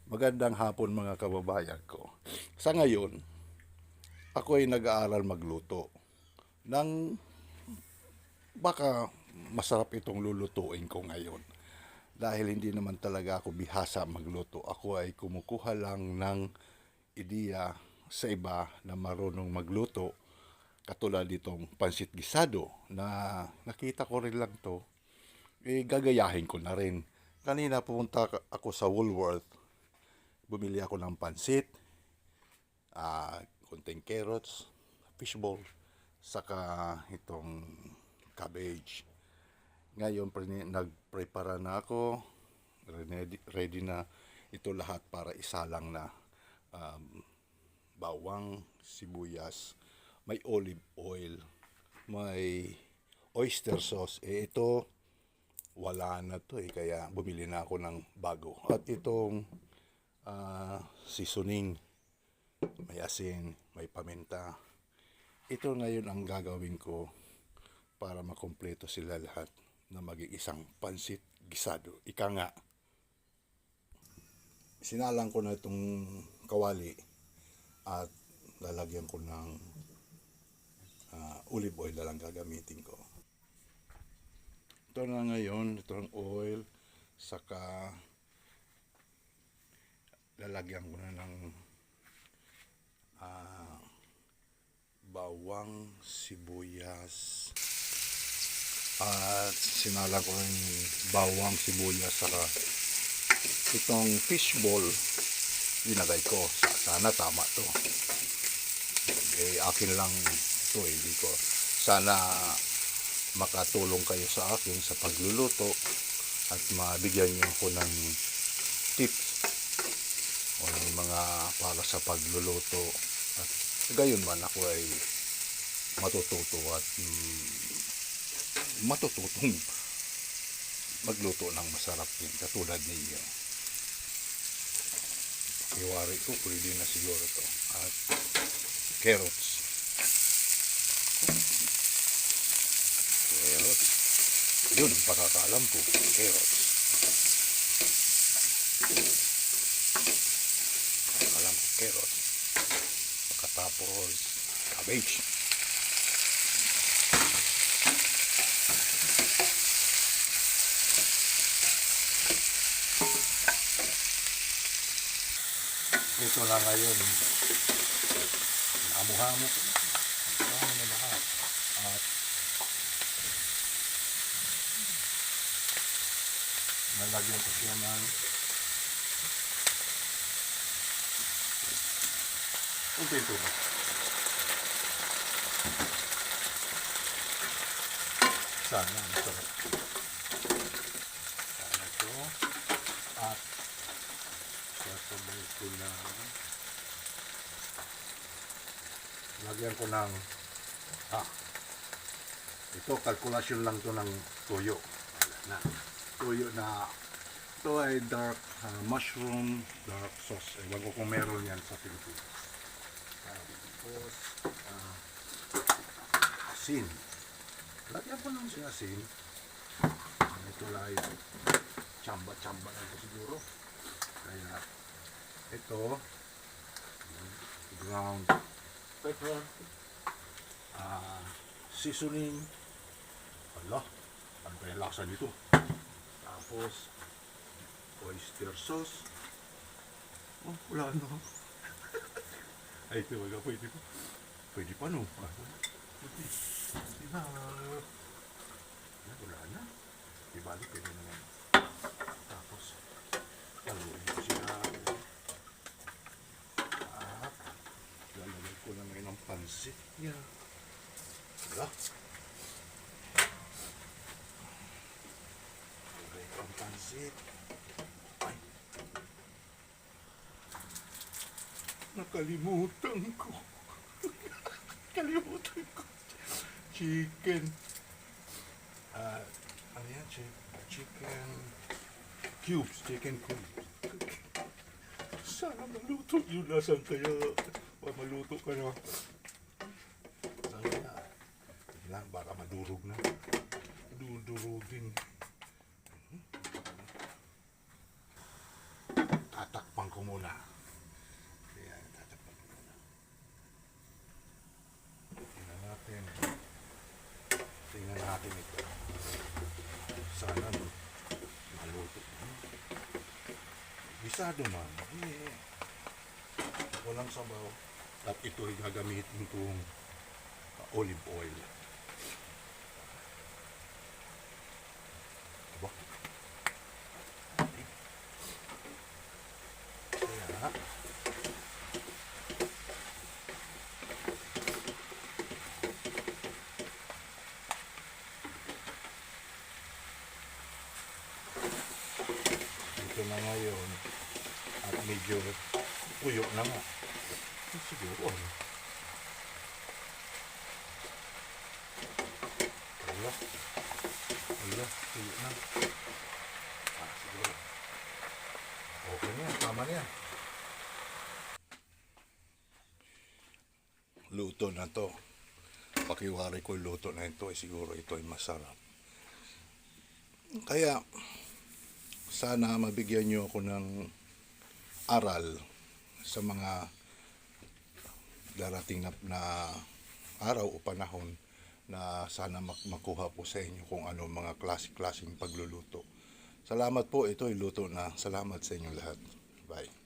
Magandang hapon mga kababayan ko. Sa ngayon, ako ay nag-aaral magluto ng baka masarap itong lulutuin ko ngayon. Dahil hindi naman talaga ako bihasa magluto. Ako ay kumukuha lang ng ideya sa iba na marunong magluto. Katulad ditong pansit gisado na nakita ko rin lang to. Gagayahin ko na rin. Kanina pumunta ako sa Woolworth. Bumili ako ng pansit, kunting carrots, fishball, saka itong cabbage. Ngayon, nagprepara na ako, ready na ito lahat para isalang na. Bawang, sibuyas, may olive oil, may oyster sauce. Ito, wala na to kaya bumili na ako ng bago. At itong seasoning, may asin, may paminta. Ito ngayon ang gagawin ko para makumpleto sila lahat na maging isang pansit gisado. Ika nga, sinalang ko na itong kawali at lalagyan ko ng olive oil na lang gagamitin ko. Ito na ngayon, itong oil, saka lalagyan ko na ng bawang, sibuyas, at sinalang ko rin bawang, sibuyas, saka itong fishball dinagay ko. Sana tama to. Akin lang to, hindi ko. Sana makatulong kayo sa akin sa pagluluto at mabigyan niyo ako ng tips o ng mga para sa pagluluto, at gayon man ako ay matututo at matututong magluto ng masarap din katulad ninyo. Iwari ko, pwede na siguro to. At carrots. Yun ang pakakaalam ko, carrots. Pakakaalam ko, carrots. Pagkatapos, cabbage. Ito na ngayon. Hamo-hamo. Hamo na lahat. At nalagyan ko siya ng unting tubig. Sana masarap. Sana ito. At sasabay ko na lagyan ko ng ito, kalkulasyon lang to ng tuyo. Wala na. Tuyo na ito ay dark mushroom, dark sauce. Ewan ko kung meron yan sa Pilipinas. Tapos asin. Lagyan ko lang si asin. Ito lang chamba-chamba na ito siguro. Kaya ito ground pepper, seasoning. Hala, ano ba yung lasa nito? Tapos oyster sauce. Oh, wala na. Ay, ito wala, pwede pa. Pwede pa, no? Pwede na. Wala na. Di bali, pwede naman. Tapos haluin ko siya. At lalagay ko na ngayon ang pansit niya. Wala. Lalagay ko ang pansit. Ay. Nakalimutan ko. Kalimutan ko. Chicken. Ano yan? Chicken cubes. Chicken cubes. Sana maluto yun. Nasaan kaya maluto ka na? Sana lang, baka madurog na. Dudurugin. Tatakpan ko ko muna. Ayan, tatapat ko muna. Tingnan natin. Tingnan natin ito. Sana maluto. Bisado man. Walang sabaw. At ito'y gagamitin kong olive oil. Aba. Kaya, ito na ngayon. At medyo puyo na nga. Siguro ano. Wala. Wala. Puyo na. Siguro. Okay na yan. Tama na yan. Luto na to. Pakiwari ko luto na ito. Siguro ito ay masarap. Kaya, sana mabigyan nyo ako ng aral sa mga darating na araw o panahon na sana makuha po sa inyo kung ano mga klaseng pagluluto. Salamat po, ito ay luto na. Salamat sa inyo lahat. Bye.